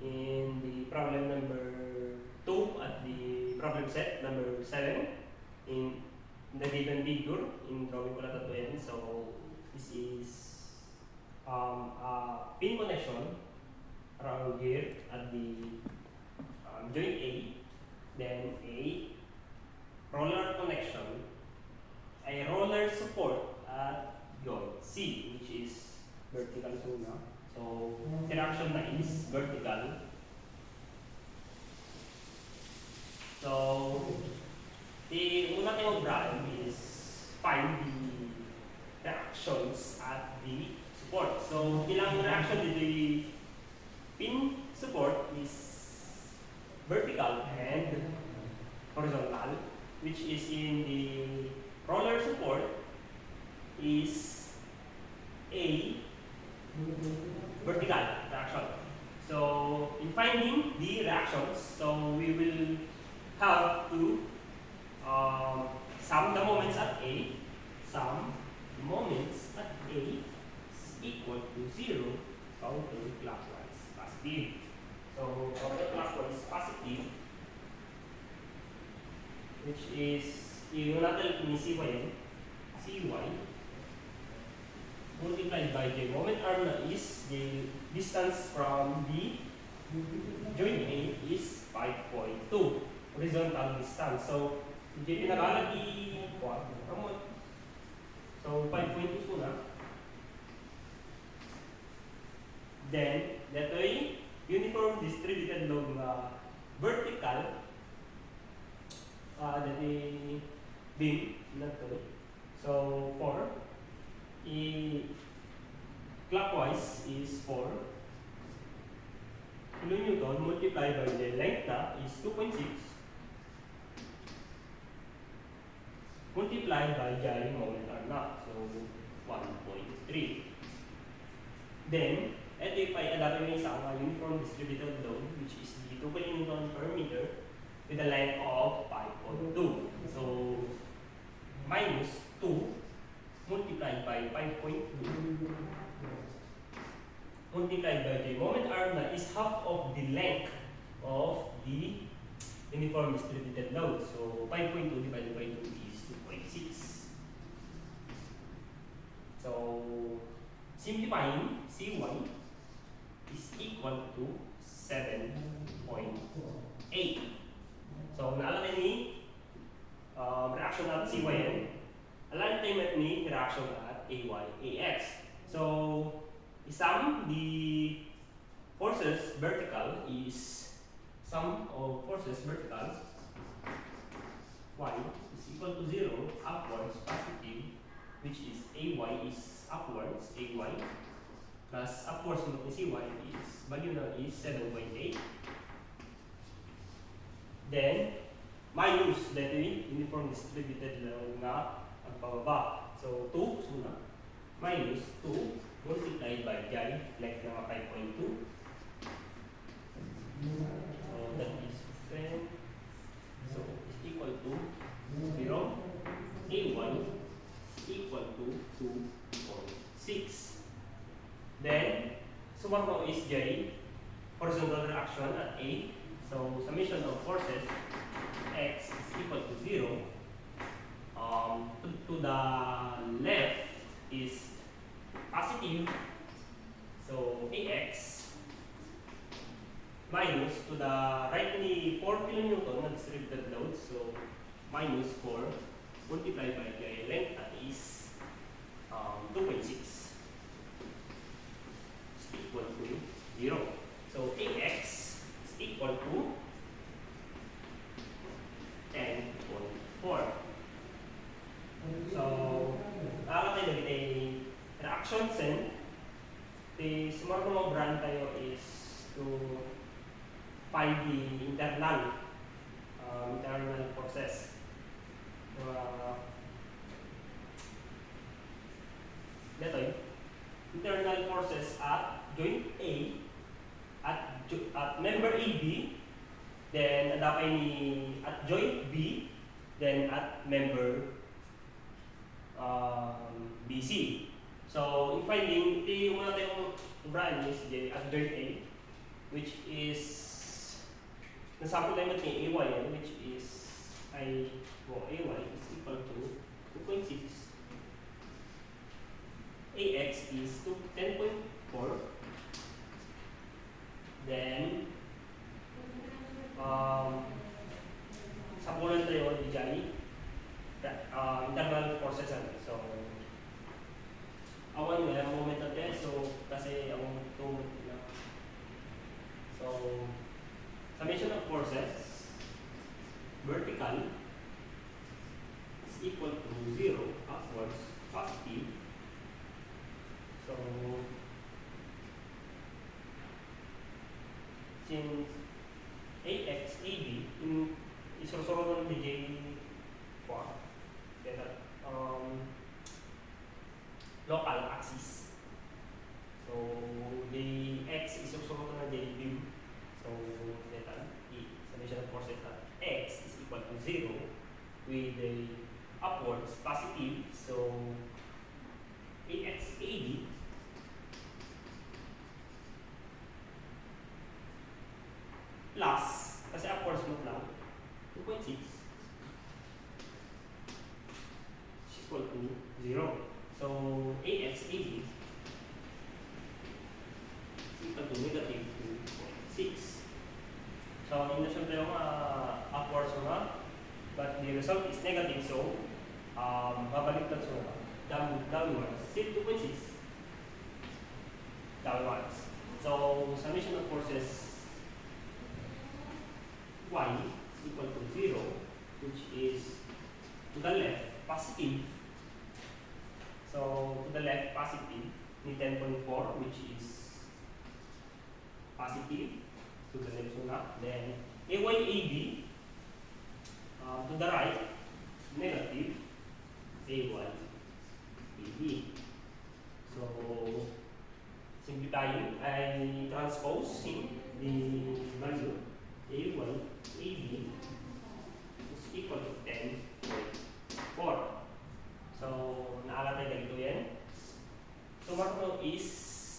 in the problem number 2 at the problem set number 7 in the given figure in drawing ko na tatuin. So this is a pin connection around here at the joint A, then a roller connection, a roller support at joint C, which is vertical zona. So interaction na is vertical. So the una tayong problem is find the reactions at the support. So ilang reaction dito the pin support is vertical and horizontal, which is in the roller support is a vertical reaction. So in finding the reactions, so we will have to sum the moments at A, sum the moments at A is equal to 0 counterclockwise positive. So counterclockwise positive, which is yung natin ni CY, CY multiplied by the moment arm na is the distance from the joint A is 5.2 horizontal distance. So hindi pinakalagi so 5.2 muna. Then that way uniform distributed load na vertical that is beam na to. So for clockwise is 4 kilonewton multiplied by the length na is 2.6 multiplied by gyring moment arm na, so 1.3. Then ito yung adapt yung isang uniform distributed load, which is the 2 kilonewton per meter with a length of 5.2. So minus 2 multiplied by 5.2 multiplied by the moment arm na is half of the length of the uniform distributed load. So 5.2 divided by 2 is 2.6. So simplifying, CY is equal to 7.8. So naalala ni reaction at CY align time at ni reaction at AY, AX. So sum the forces vertical is sum of forces vertical Y is equal to 0 upwards positive, which is AY is upwards AY plus upwards ng CY is value na is 7.8. Then minus that uniform distributed load na ang pababa. So 2 suna minus 2 multiplied by y length na 5.2. So that is 10. So is equal to 0. A1 is equal to 2.6. Then summa mo is J, horizontal reaction at A. So summation of forces X is equal to 0. To the left is positive, so AX minus to the right ni 4 kilonewton na distributed load, so minus 4 multiplied by the length that is 2.6 is equal to 0. So AX is equal to 10.4. So nakakatay na reaction sen the smart mga brand tayo is to find the internal forces. Internal forces at joint A at member AB, then adapay ni at joint B, then at member BC. So, in finding, yung mga tayong brand is at joint A, which is nasample tayo natin yung AYN, which is AY is equal to 2.6. AX is 10.4. Then, sampulan tayo di dyan, internal forces. So, awan nga yung moment natin. So, kasi ang 2 lang. So, summation of forces, vertical, is equal to 0, upwards, positive. So, since AX, AB, isursurot ng DJ local axis. So, the X isursurot ng DJ beam. So, summation of forces at X is equal to 0 with the upwards positive. So, AX, AB plus, kasi upwards mo lang, 2.6 is equal to 0. So, AX, AB is equal to negative 2.6. So, hindi na siyempre yung upwards mo na, but the result is negative. So, babaliktad siya downwards. Save 2.6 downwards. So, summation of forces Y is equal to 0, which is to the left positive. So, to the left positive ni 10.4, which is positive. To the left so na. Then, AY, AB, to the right, negative, AY, AB. So, simplifying, I transpose the value AY, AB is equal to 10.4. So, naalala tayo ganito yan. So, what mo is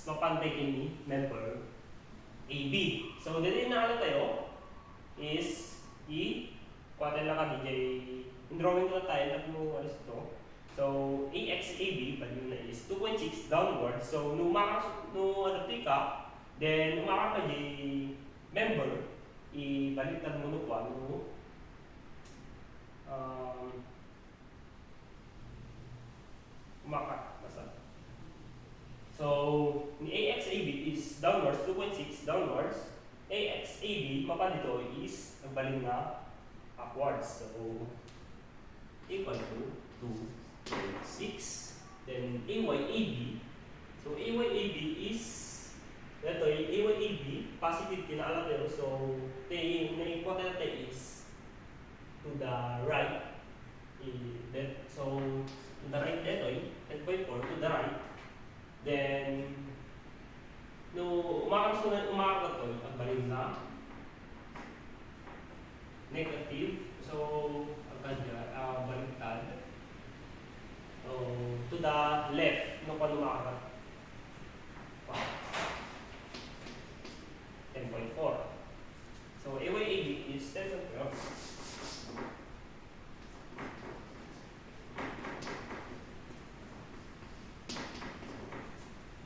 mapantay kini member AB. So, dito yung naalala tayo is kuwatan lang kami in drawing ko na tayo at mo alis ito. So, AX-AB, value na is 2.6 downward. So, nung pick up, then umakak ka member, ibaliktad mo nung umakat. So, ni AX-AB is downwards, 2.6 downwards. AX-AB, mapa dito is nagbaling na upwards. So, equal to 2.6. Then, AY-AB. So, AY-AB is, ito yung AY-AB, positive kinaalat yun. So, na-important natin is to the right. So, to the right dito, 10.4 to the right. Then, no umakas ito, pagbalin na negative. So, baliktad. So, to the left, no pa lumakas. 10.4. So, AY-AB is 10.4.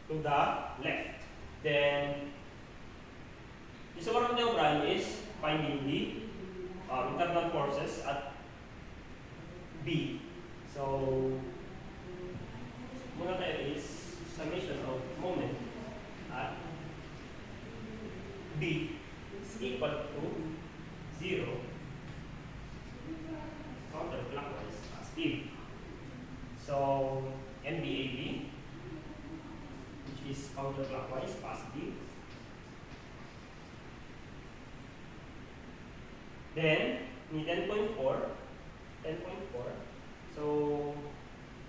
To the left. Then, isa ko naman yung prime is finding the internal forces at B. So, muna tayo is summation of moment at B is equal to 0 counterclockwise positive. So, NBAB, which is counterclockwise positive. Then, ni 10.4. So,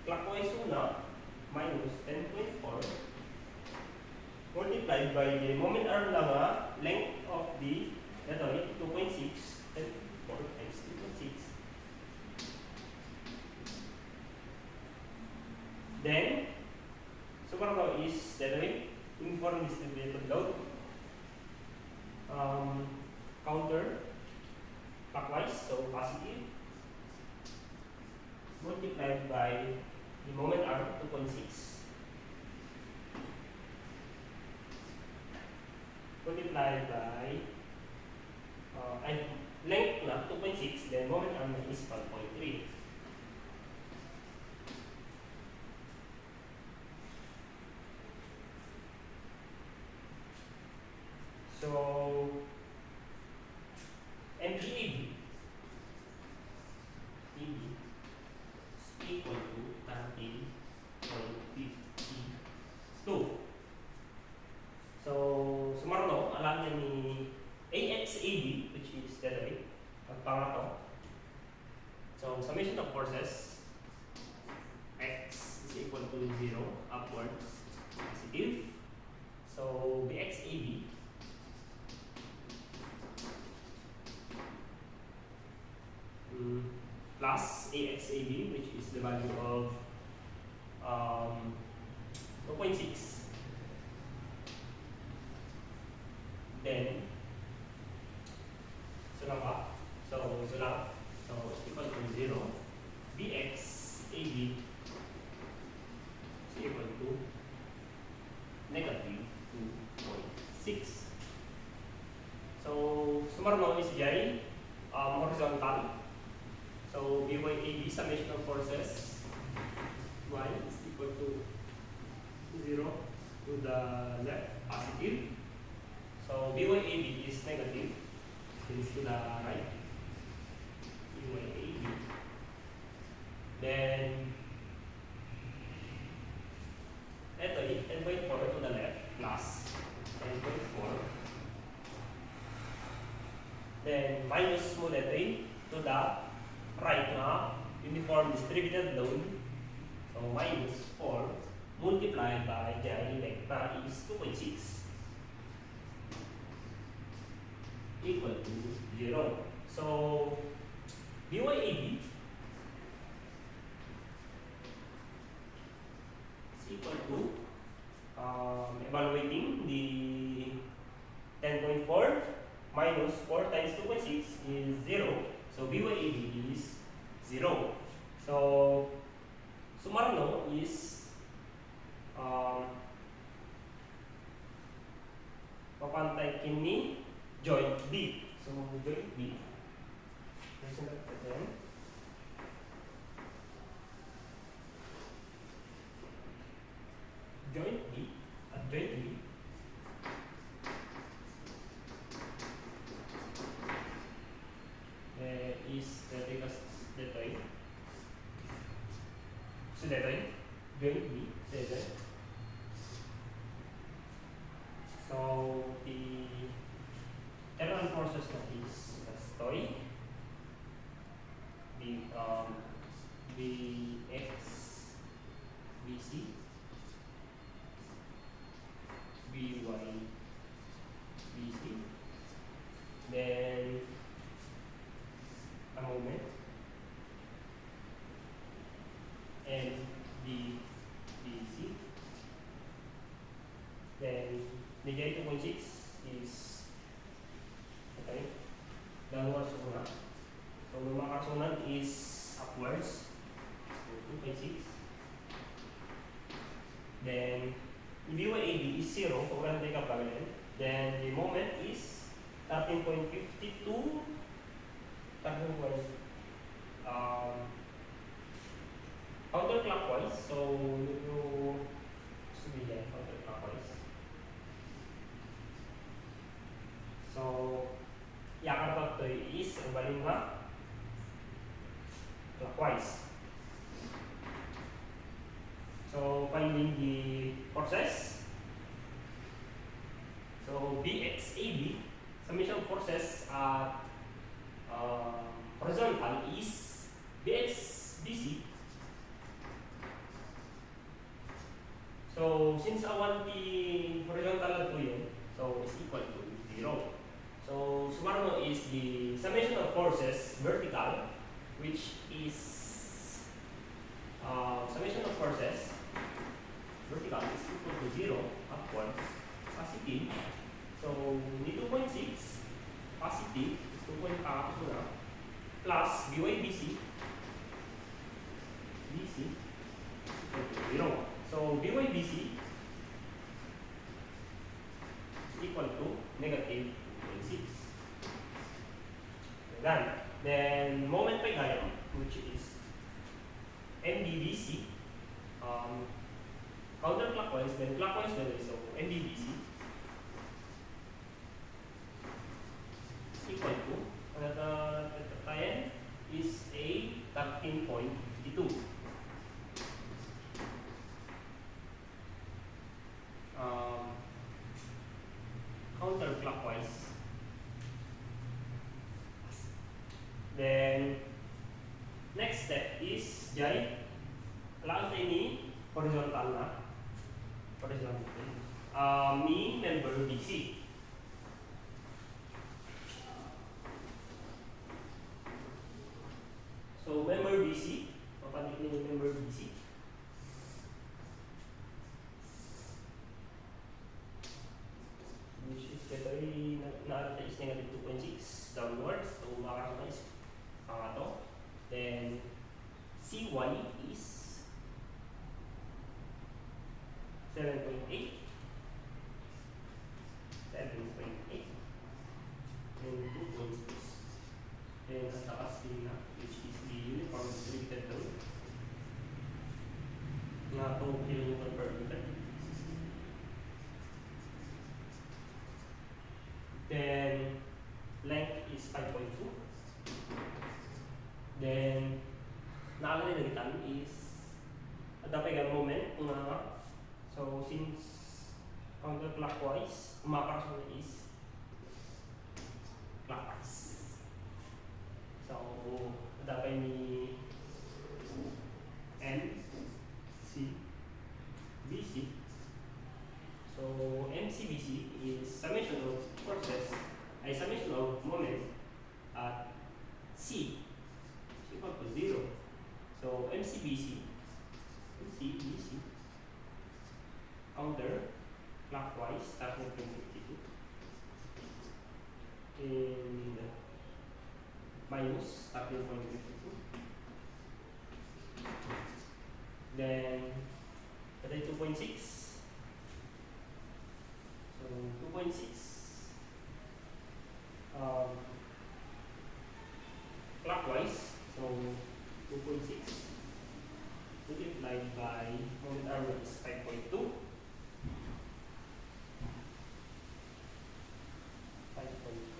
clockwise una, minus 10.4 multiplied by the moment arm lang length of the 2.6, 10.4 times 2.6. Then, so what is uniform distributed load. counter clockwise, so positive, multiplied by the moment arm 2.6, multiplied by and length na 2.6, then moment arm is 1.3. So, and EAB is equal to 13.52. So, sumarno, alam niya ni AXAB, which is that way, ang pangato. So, summation of forces, X is equal to 0, upwards, positive. So, BXAB plus AXAB, which is the value of 2.6. Then, so lang it's equal to 0. BXAB is equal to negative 2.6. So, sumarno is J, horizontal. So, BYAB, summation of forces, Y is equal to 0 to the left, positive. So, BYAB is negative, since to the right, BYAB. Then, ito, 10.4 to the left, plus 10.4. Then, minus mo dito to the right na uniform distributed load. So, minus 4 multiplied by the length na is 2.6 equal to 0. So, BYAB is equal to evaluating the 10.4 minus 4 times 2.6 is 0. So, BYAB is 0. So, sumarno is papantay kini joint B. So, joint B. Joint B at joint B is detoy. So, detoy, joint B, detoy. So, the terminal forces is toy. BX, BC, BY, BC. Then, a moment. And BC. Then, negative 2.6 is okay. Downwards muna. So, yung mga kasunod is upwards. So, 2.6. Then, the BYAB is 0. So, we're going to take up parallel. Then, the moment is 13.52. Counterclockwise. So, you sabihin counterclockwise. So, yakar to is ang baling na clockwise. So, finding the forces. So, BXAB, summation forces at horizontal is BXBC. So, since I want the horizontal to yun, so is equal to 0. So, sumarno is the summation of forces vertical, which is summation of forces vertical is equal to 0 upwards, positive. So, So, ni 2.6 positive is 2.6 muna plus BYBC BC is equal to 0. So, BYBC is equal to negative 2.6. Then, moment by diagram, which is MBBC, counterclockwise, then clockwise direction. So, MBBC is equal to, tayan is a 13.52. Counterclockwise. Then, next step is jay lahat ini horizontal na. Horizontal. Ni member BC. So, member BC, papanik ni member BC. Which is totally na is negative 2.6 downwards. So, makakita is pangato. Then, CY is 7.8. 7.8. And 2.6. Then, ang takas din na, which is the uniform distributed load. Na 2 kN per meter. Then, length is 5.2. Then, nakalagay is dapat moment na so since counterclockwise, umakarasyon is clockwise. So, dapat ni MCBC. So, MCBC is summation of forces, a summation of moment at C is equal to 0. So, MCBC counter clockwise starting from 52 and minus starting from 52. Then, 2.6. So, 2.6 clockwise. So, 2.6 multiplied by moment arrow is 5.2. 5.2.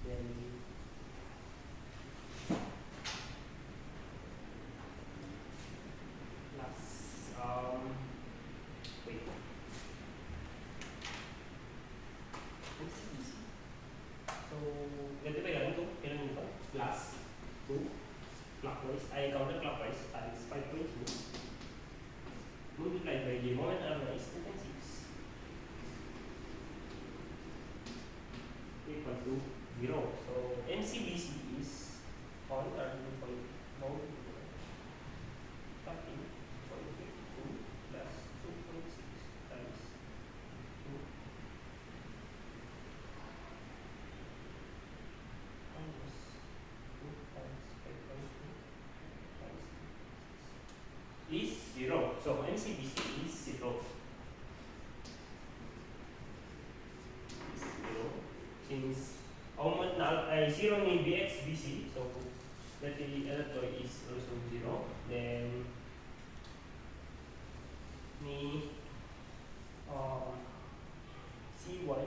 Then plus wait. So, ganito ba yan? Ito, kailan nito? Plus 2 clockwise, ay counterclockwise times 5.2 multiplied by the moment arrow is 2.6 equal to 0. So, MCBC is 13.52 plus 2.6 times 2 minus 2 times 5.2 times 2 is 0. So, MCBC is 0. Is 0. Since moment na ay 0 ni BXBC, so that the electrode is also 0. Then ni CY,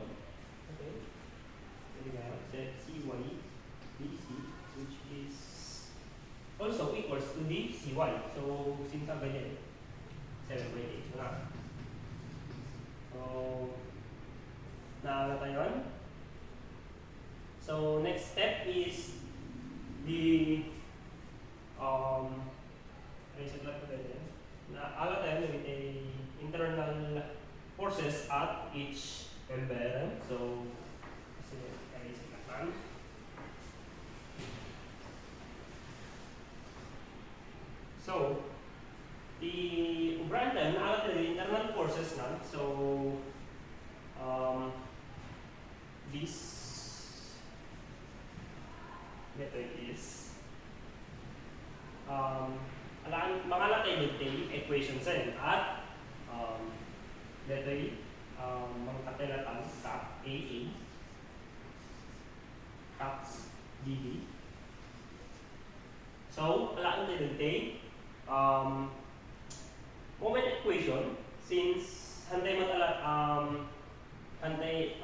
okay, set CY BC, which is also equals to the CY. So, since ang ganyan, 7.8 na. So, naalala yun. So, next step is the reset lang ko din. Naalala tayo with a internal forces at each member. So, kasi reset lang. So, method is mangalagay dito equation sa at dito magkatilatang sa AA taps DB. So, alaan tayo dito moment equation since hantay matala hantay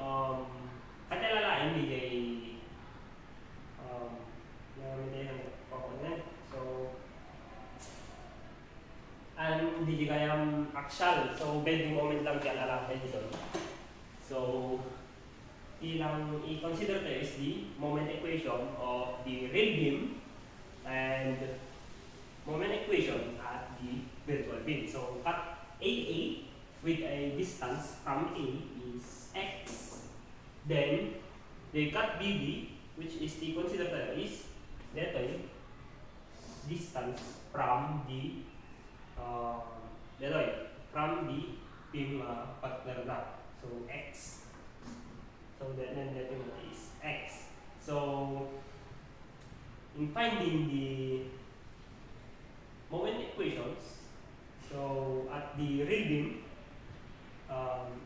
lalain bigay so and hindi kayang aksal, so bending moment lang kaya lalakay dito. So ilang i-consider tayo is the moment equation of the real beam and moment equation at the virtual beam. So cut AA with a distance from A is x. Then they cut BB, which is the consider tayo is dito distance from the from the beam partner na. So x. So then that is x. So in finding the moment equations, so at the real beam,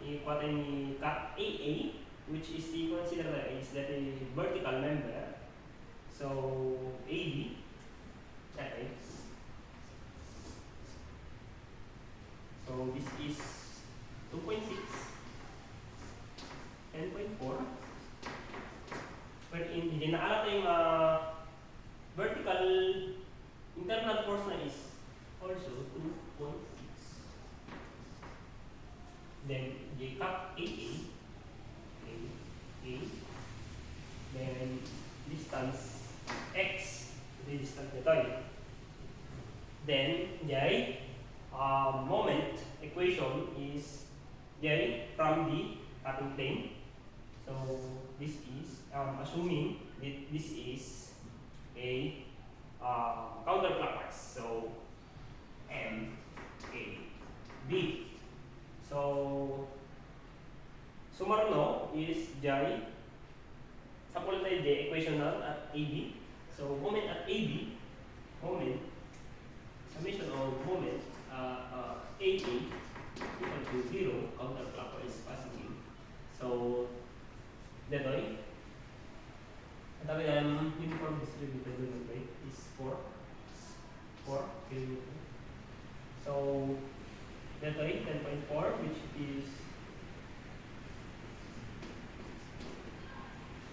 ikuha tayo ni cut AA, which is the consider is that a vertical member. So AB, that is. So this is 2.6, 10.4. But hindi naalat yung vertical internal force na is also 2.6. Then J cap AA, then distance x, the distance nito. Then J moment equation is J from the cutting plane. So this is assuming that this is a counterclockwise. So M A B. So sumarno is J. Suppose tayo the equation na at AB. So moment at AB, moment summation of moment AB equal to 0, counterclockwise positive. So detoy ang dami na uniform distributed detoy is 4 km. So detoy 10.4, which is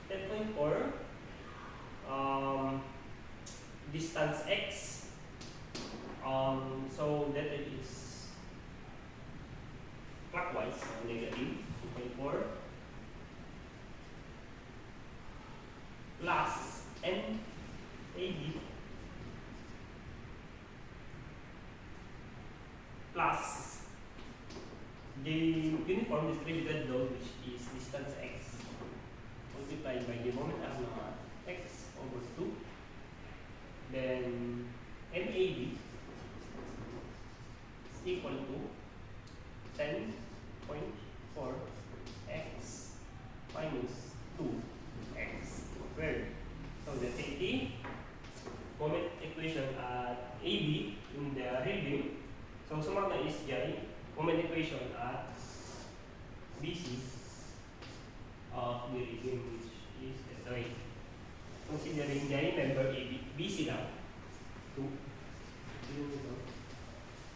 10.4 distance x. So that is clockwise, negative 2.4 plus NAB plus the uniform distributed load, which is distance x multiplied by the moment of x over 2. Then NAB is equal to 10.4 x minus 2x squared. So that's the moment equation at AB in the real beam. So sumak na is J moment equation at BC of the real beam, which is ito eh. Considering J member AB, BC lang 2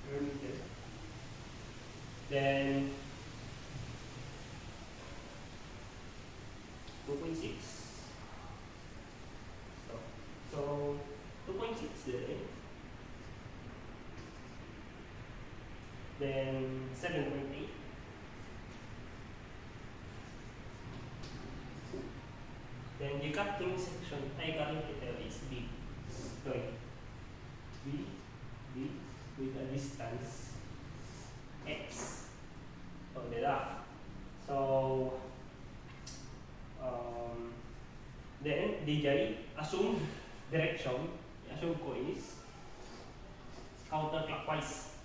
per meter. Then 2.6. So 2.6 there. Then 7.8. Then the cutting section, cutting detail is B. B with a distance x. So there. So then DJ assume direction, assume ko is counterclockwise.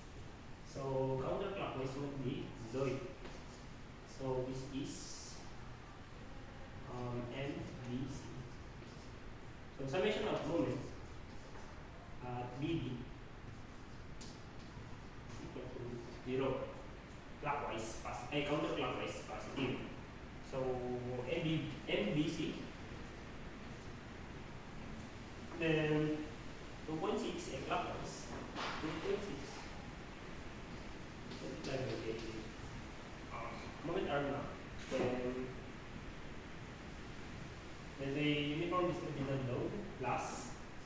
So counterclockwise would be Zoid. So this is NBC. So summation of moment at BD is equal to 0. Clockwise, counterclockwise positive. So MBC, then 2.6 clockwise, 2.6 multiplied by moment arm now. Then the uniform distributed load plus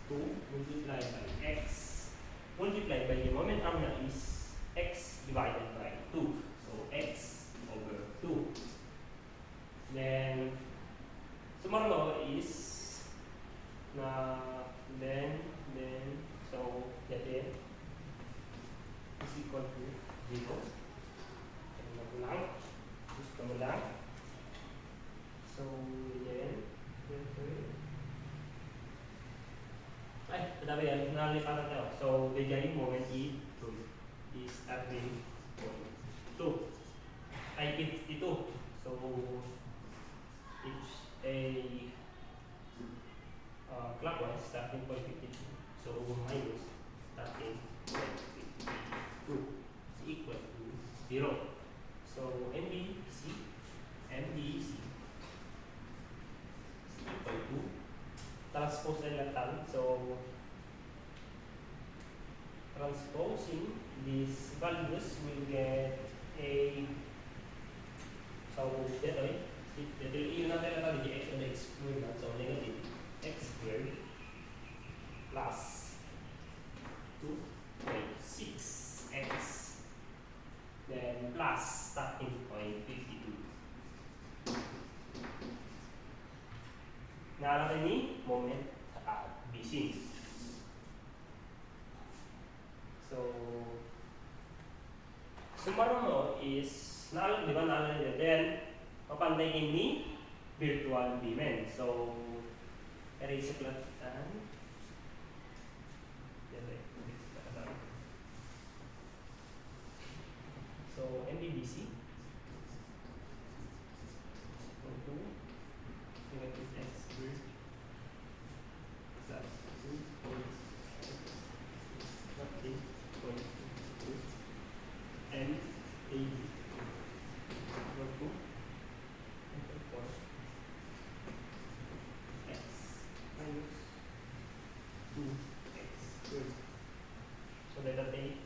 2 multiplied by x multiplied by the moment arm na is x divided by 2. So x over 2. Then sumarlo is na then so that is equal to 0. Gusto mo lang. So then ay, patabi yan. Nalipatan tayo. So the giant moment is at 2. Ay, 52. So it's a clockwise starting point 52. So minus starting point 52 is equal to 0. So MBC is equal to transpose electron. So transposing these values will get a dito yun natin natin di x and x squared na. So negative x squared plus 2.6x then plus starting point 52. Naalala ni moment at BC. So summary mo is naalala, di ba naalala niya? Then papantayin ni virtual beamen. So erase plot and so MBBC equal to negative x squared plus 2.6 and AB equal to x minus 2x squared. So let us take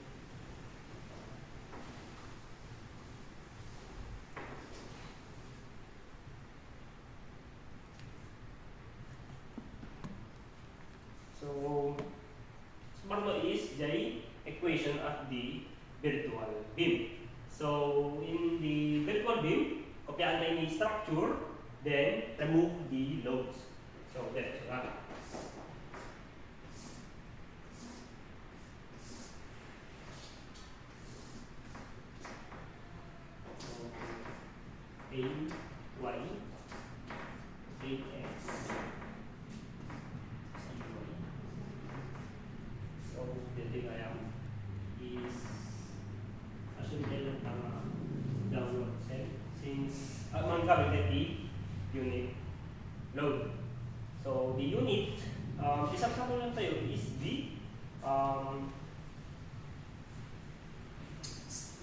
Marlo is the equation of the virtual beam. So in the virtual beam, kopyaan tayo ni structure, then remove the loads. So that's right. So A, Y, AX. So the diagram is assumed downward set since magkabit the unit load. So the unit, isang sample lang tayo is the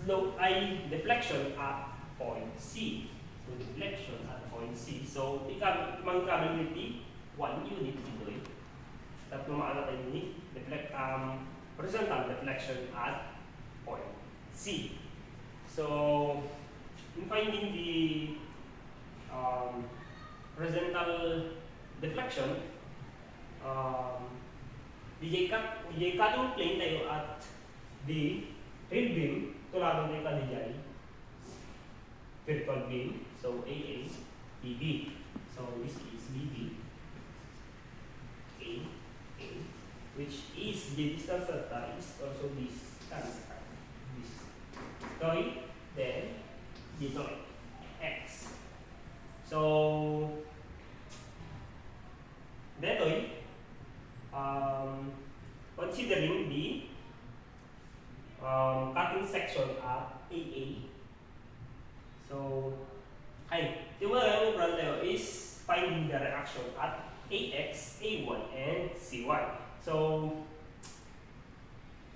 load ay deflection at point C. So deflection at point C. So magkabit the 1 unit dito eh. Tapos maano tayo ni horizontal deflection at point C. So, in finding the horizontal deflection, DJ cutting plane tayo at the tail beam, tularan tayo kanilay vertical beam. So, AA, BB. So, this is BB. A, which is the distance that is also this distance. This toy, then dito x. So detoy, considering the cutting section at AA. So the way I will run is finding the reaction at AX, AY, and CY. So,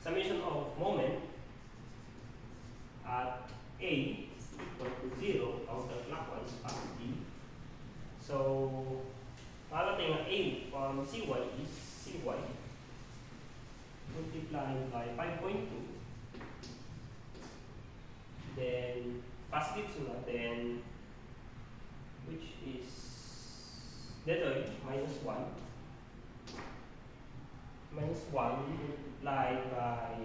summation of moment at A is equal to 0 counterclockwise positive. So, makalating ang A from CY is CY multiplied by 5.2. Then, positive sunod, then, which is dito minus 1. Minus 1 multiplied by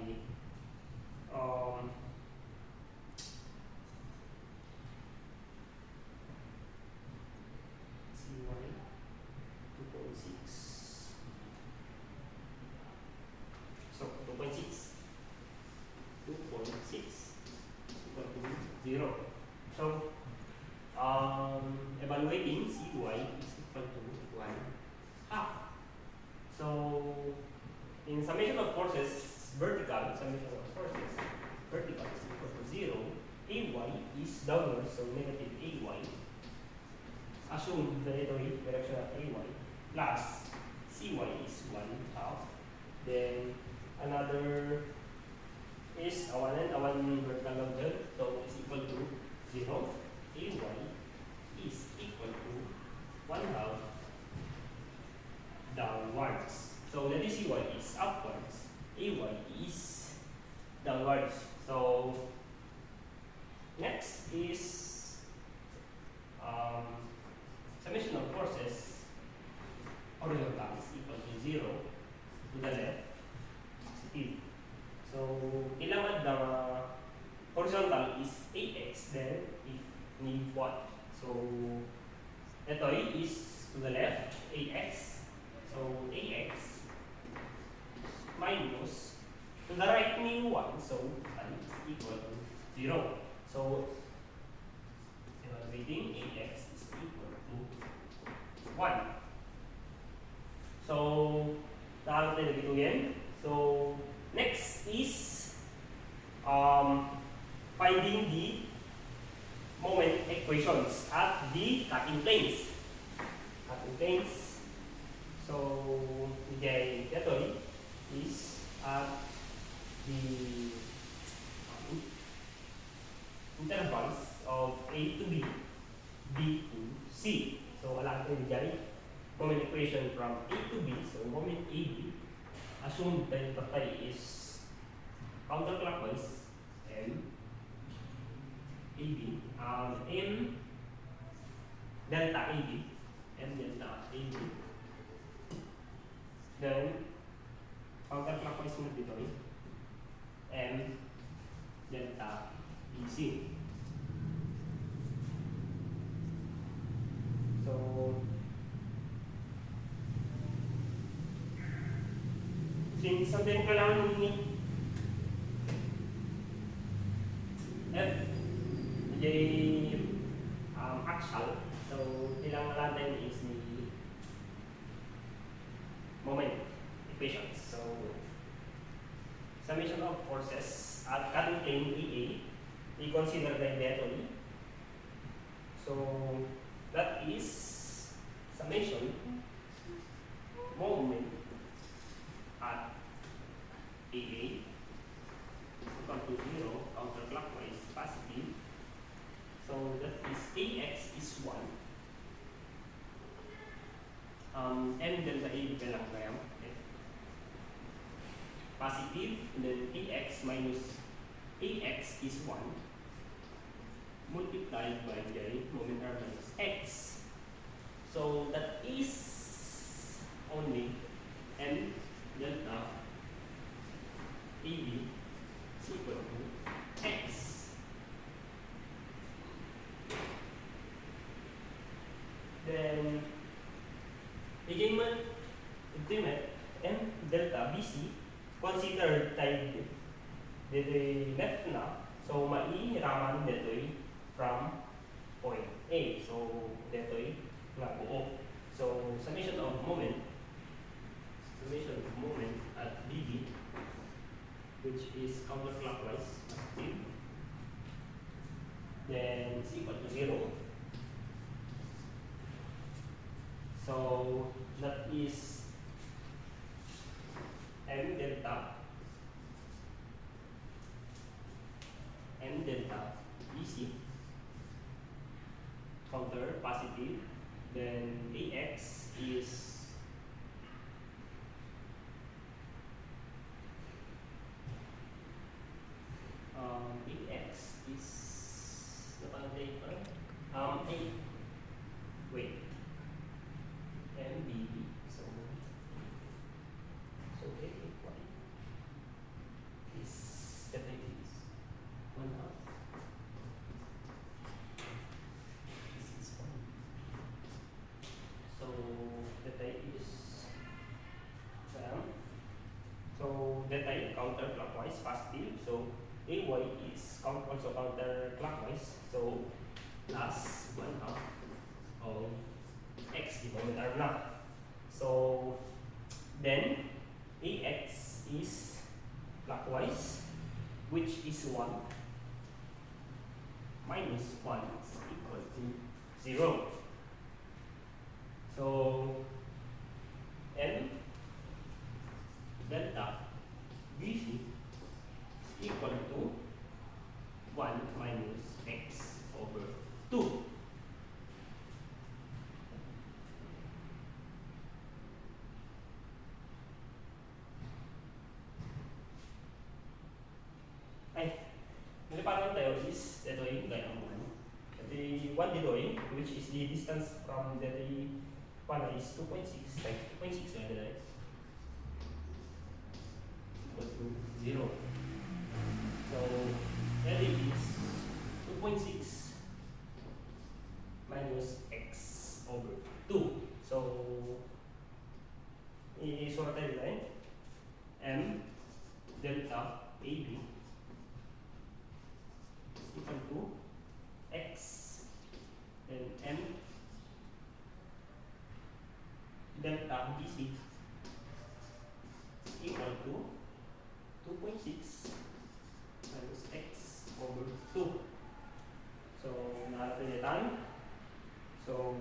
CY 2.6. So 2.6 equal to 0. So evaluating CY is equal to 1 half. So in summation of forces vertical, summation of forces vertical is equal to 0. AY is downward, so negative AY. Assume the direction of AY plus CY is 1 half. Then another is a 1 and a 1 vertical log, so it's equal to 0. AY is equal to 1 half downwards. So let us see CY is upwards, AY is downwards. So next is summation of forces horizontal is equal to 0 to the left, positive. So kailangan the horizontal is AX, then if need what? So ito is to the left, AX. So AX minus to the right new 1, so is equal to 0. So evaluating AX is equal to 1. So nakakita na dito yan. So next is finding the moment equations at the cutting planes. Cutting planes. So the theory is at the intervals of A to B, B to C. So alam ko yung moment equation from A to B. So moment AB, assume that the phi is counterclockwise, M AB, M delta AB, M delta AB. Then counterclockwise mo dito M delta BC. So since something kailangan ni F J axial, so kailangan natin is ni moment equations. So summation of forces at cutting plane EA, we consider the diagonally. So that is summation moment at AA equal to 0 counterclockwise positive. So that is AX is 1. M delta A lang tayo. Okay. Positive, and then AX minus AX is 1 multiplied by the moment minus X. So that is only M delta AB is equal to X. Then ultimate M delta BC considered tayo dito left na, so maihiraman dito from point A. So dito nga buo. So summation of moment at BB, which is counterclockwise positive, then is equal to 0. So that is m delta BC, counter positive. Then AX is AX is nakalagay pa A, wait, MBB. So A equal is definitely is 1/2. This is 1. So theta is so theta counterclockwise positive. So AY is also counterclockwise. So plus 1/2 of X, the moment arm na. So then AX is clockwise, which is 1 minus 1 is equal to 0. So M delta BC is equal to 1 minus X over 2. Ay, niliparan tayo is ito yung gaya ng 1. Ito yung 1 dito which is the distance from the 1 is 2.6. Like 2.6 na dito equal to 0. So L is 2.6 minus X over 2. So i-sort tayo nila M delta AB equal to X and M delta BC equal to 2.6 minus X over 2. So natin tayo. So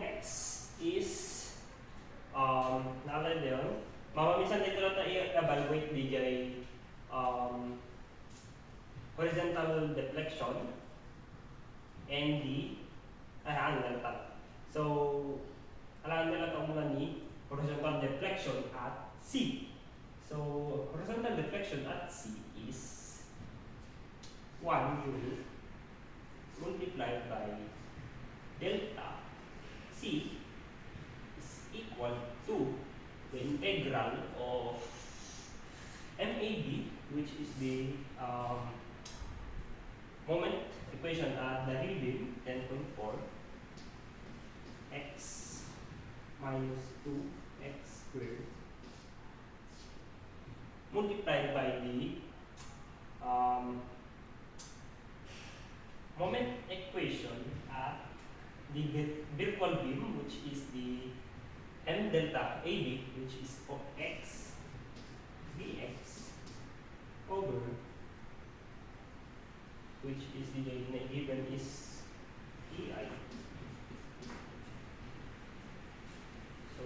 next is naalala yun. Mamamisan dito lang tayo i-evaluate DJ horizontal deflection and the angle. So alam nila ito muna ni horizontal deflection at C. So horizontal deflection at C is 1 unit multiplied by delta C is equal to the integral of MAB, which is the moment equation at the real beam, 10.4 x minus 2x squared multiplied by the moment equation at the virtual beam, which is the M delta AB, which is of x dx over, which is the given is EI. So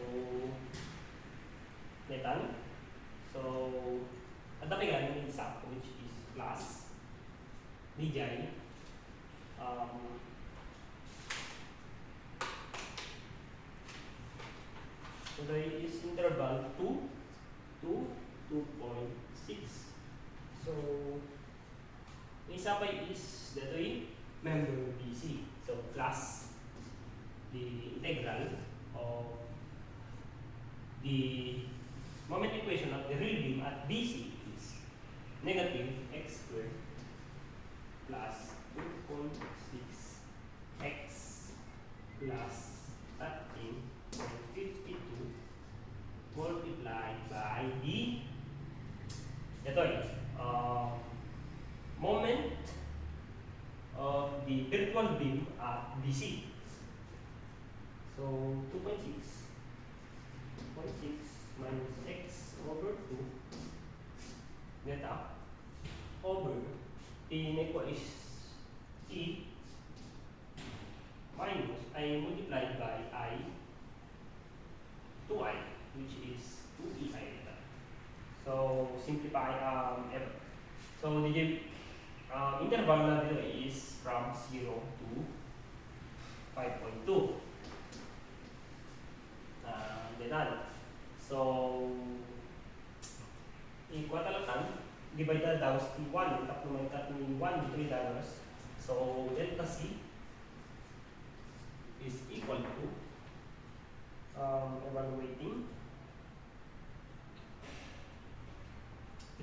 netan. So ang dapigan ng isa, which is plus DJ so there is interval 2 to 2.6. So isa pa is dito member BC. So plus the integral of the moment equation of the real beam at BC is negative x squared plus 2.6 x plus 13.52 multiplied by the moment of the virtual beam at BC. So 2.6 minus x over 2 delta over T equal is T minus I multiplied by I 2I, which is 2EI delta. So simplify so the interval na dito is from 0 to 5.2. Done. So ikuatalatan divided daw sa T1, tapos may cut ni 1 dito $3. So delta C is equal to evaluating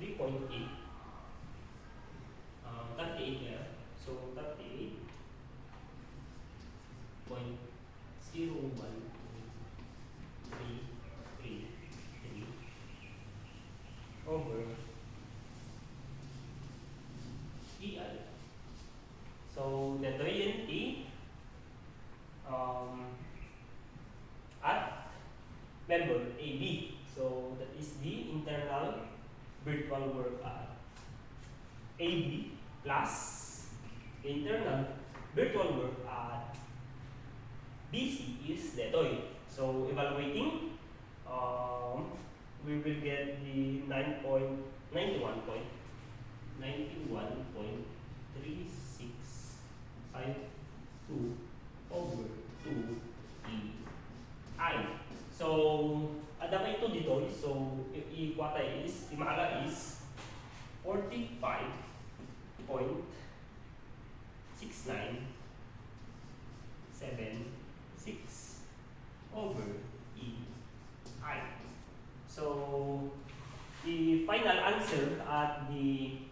3.8 38 here. So 38.01333 over EI. So the gradient T at member AB. So that is the internal virtual work at AB plus the internal virtual work at BC is detoy. So evaluating, we will get the 91.3652 over 2EI. So adama ito dito, so ikwata is, imala is 45.6976 over EI. So the final answer at the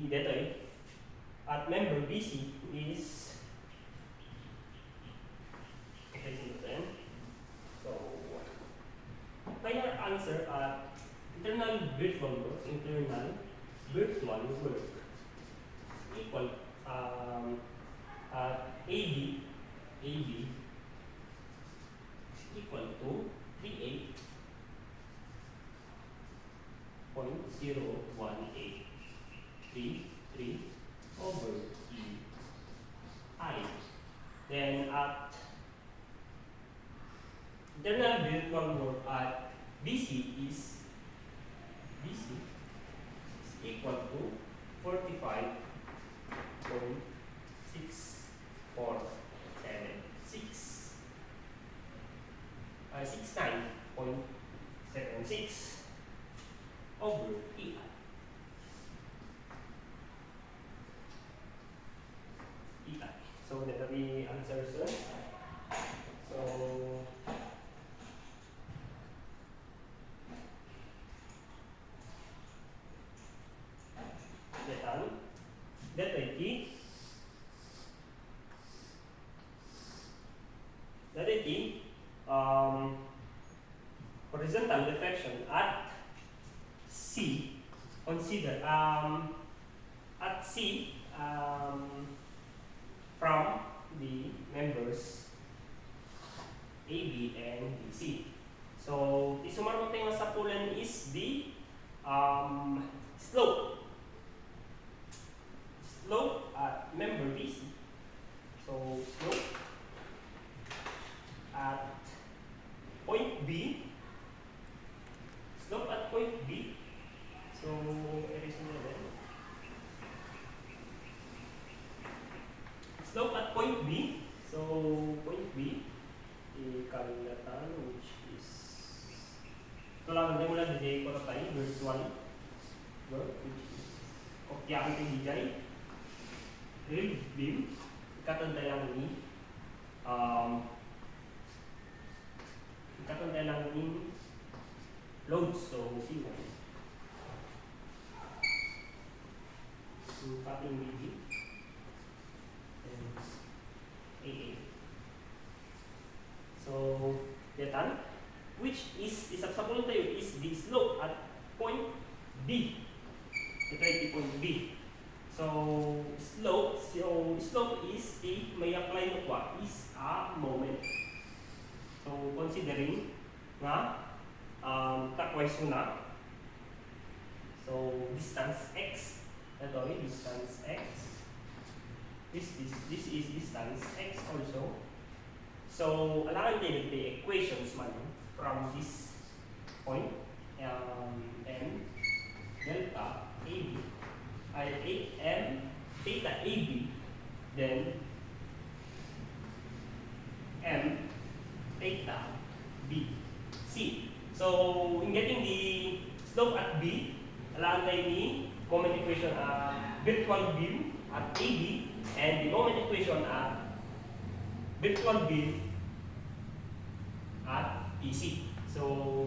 detoy at member BC is, so final answer at internal virtual work equal at AB is equal to 38.01833 over EI. Then at internal virtual work at BC is equal to 69.76 over EI. So that will be answers. So that is the horizontal deflection at C. Consider at C from the members AB and BC. So isumarmo tayo sa pulan is the slope at member BC. So slope at point B. Slope at point B. So erase mo na din. Slope at point B. So point B, ikalatan, which is, ito lang din mo lang DJ ko na tayo, virtual work, which is kopyahan kay DJ. Real beam, ikatanda lang ni load, so C1. So cutting BB and AA. So yatan, which is isabsabulon tayo is the slope at point B. Ito ay point B. So slope is may apply mo kwa is a moment. So consider considering nga clockwise muna. So distance x, ito ay distance x. This is distance x also. So alangan tayo the equations man from this point m delta AB ay m theta AB, then m theta B C. So in getting the slope at B, alaan tayo ni moment equation at virtual beam at AB and the moment equation at virtual beam at BC. So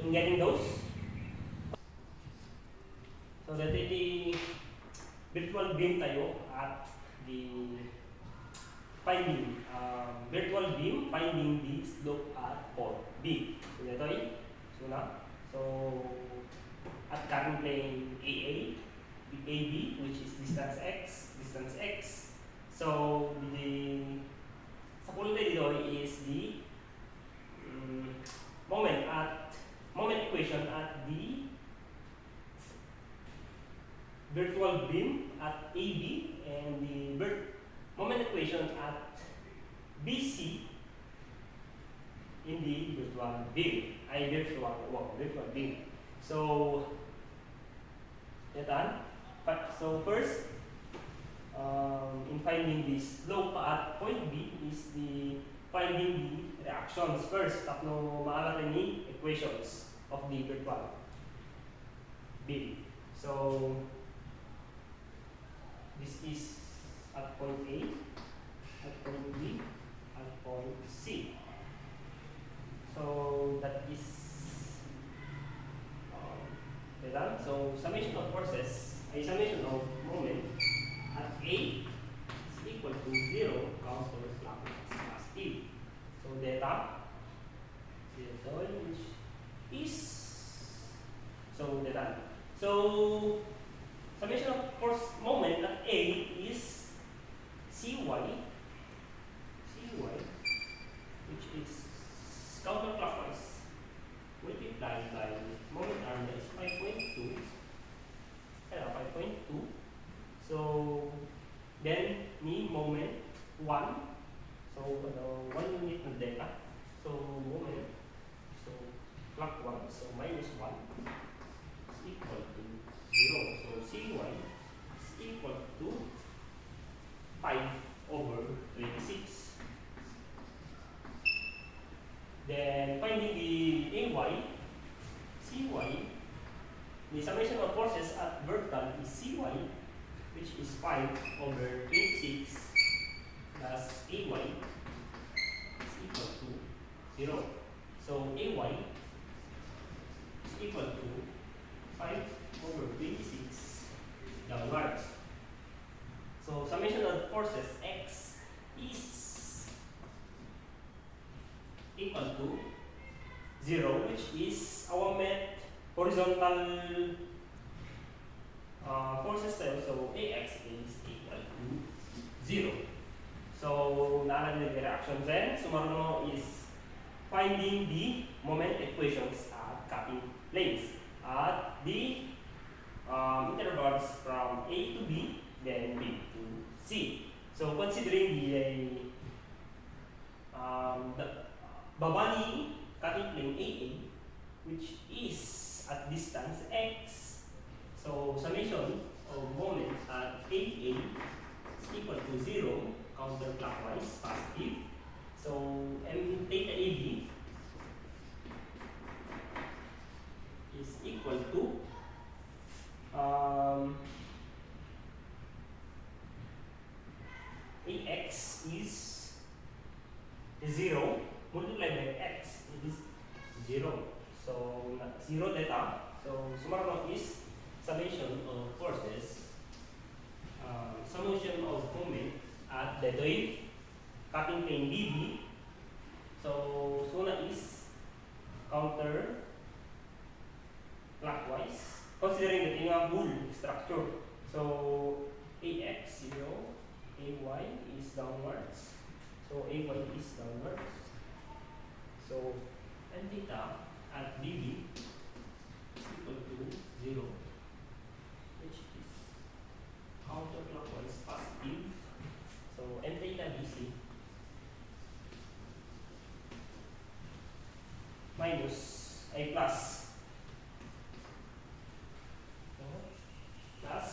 in getting those, so that the virtual beam tayo at the finding virtual beam finding the slope at point B. So ito ay so at current plane AA, AB, which is distance x. So the sa kulay dito is the moment equation at the virtual beam at AB and the moment equation at BC in the virtual beam. Virtual beam. So so first, in finding the slope at point B is the finding the reactions first. Tatlo maalala ni equations of the virtual beam. So this is at point A, at point B, at point C. So that is so summation of forces, a summation of moment at A is equal to 0 counterclockwise positive. So theta which is so summation of force moment at A is Cy, which is counterclockwise multiplied by moment arm is 5.2. So then ni moment 1. So 1 unit ng delta. So moment, so clockwise, so minus 1 is equal to 0. So Cy is equal to 5/26. Then finding the AY, Cy, the summation of forces at vertical is Cy, which is 5/26 plus AY is equal to 0. So AY is equal to 5/26 downwards. So summation of forces X is equal to 0, which is our met horizontal forces tayo. So AX is equal to 0. So naalala yung reactions then. So marunong is finding the moment equations at cutting planes at the intervals from A to B, then B to C. So considering the Babani cutting plane AA, which is at distance x, so summation of moment at AA is equal to 0 counterclockwise positive. So m theta AB is equal to AX is 0 multiplied by x, it is 0. So 0 theta. So summation is summation of forces, summation of moment at the cutting plane BB. So suna is counter clockwise, considering the tinga structure. So AX 0, AY is downwards. So AY is downwards. So So n theta at BB is equal to 0, which is counterclockwise positive. So n theta BC minus a plus, so plus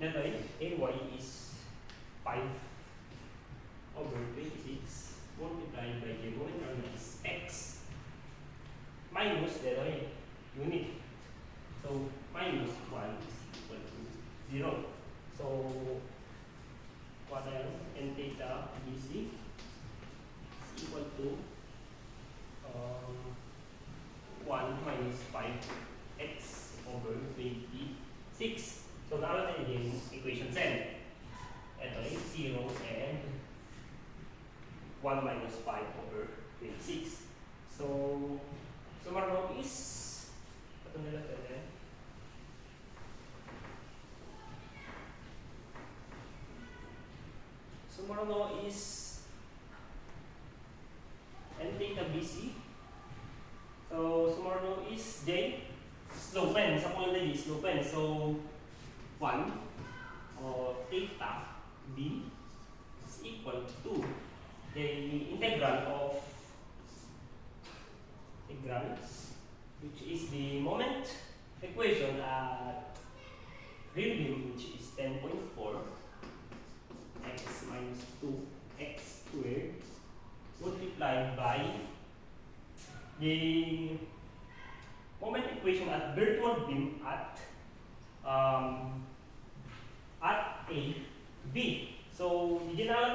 that way AY is 5 over 26 multiplied by the moment arm is x minus that way unit. So minus 1 is equal to 0. So what else? N theta BC is equal to 1 minus 5x over 26. So now natin yung equation 10. Ito ay 0 and 1 minus 5 over 26. So summary is ito nila natin. Summary is n theta BC. So summary is J slopen. Sa kulay na slopen. So 1 or theta B is equal to the integral, which is the moment equation at real beam, which is 10.4 x minus 2x squared multiplied by the moment equation at virtual beam at A, B. So, the general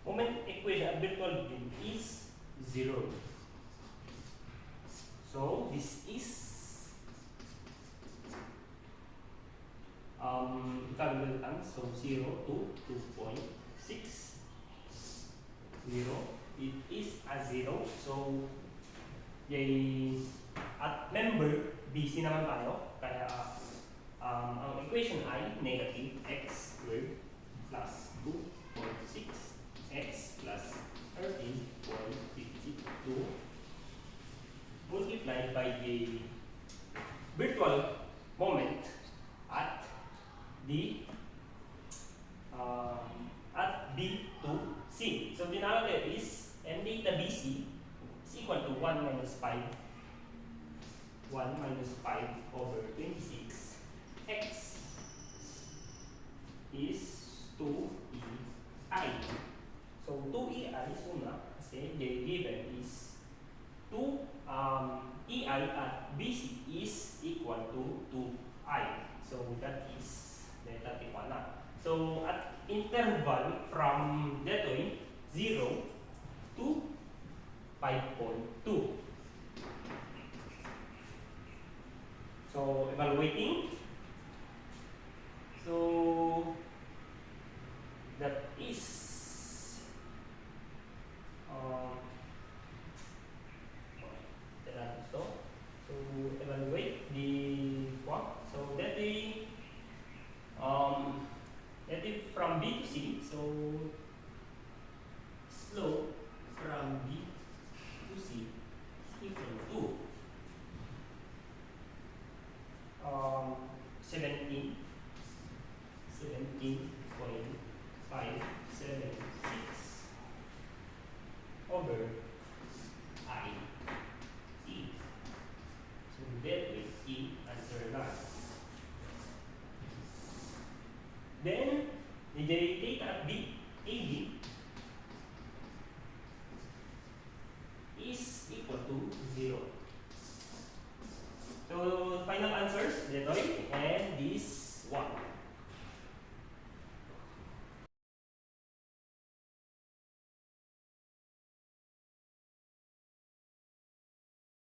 moment equation at virtual beam is 0. So, this is so 0 to 2.6. 0. It is a 0. So, at member BC naman tayo, kaya ang equation ay negative x squared plus 2.6 x plus 13.52 multiplied by the virtual moment at the at B to C. So the numerator is n theta BC is equal to 1 minus 5 over 26. X is 2EI. So 2EI is una kasi the given is 2 EI at BC is equal to 2I. So that is delta T1 na. So at interval from that way 0 to 5.2. So evaluating. So that is so evaluate the what? So that is from B to C. So slope from B to C is equal to 17.576 over I E. So that is E answer na. Then the data at B, AB is equal to 0. So final answers, Detoy and this one.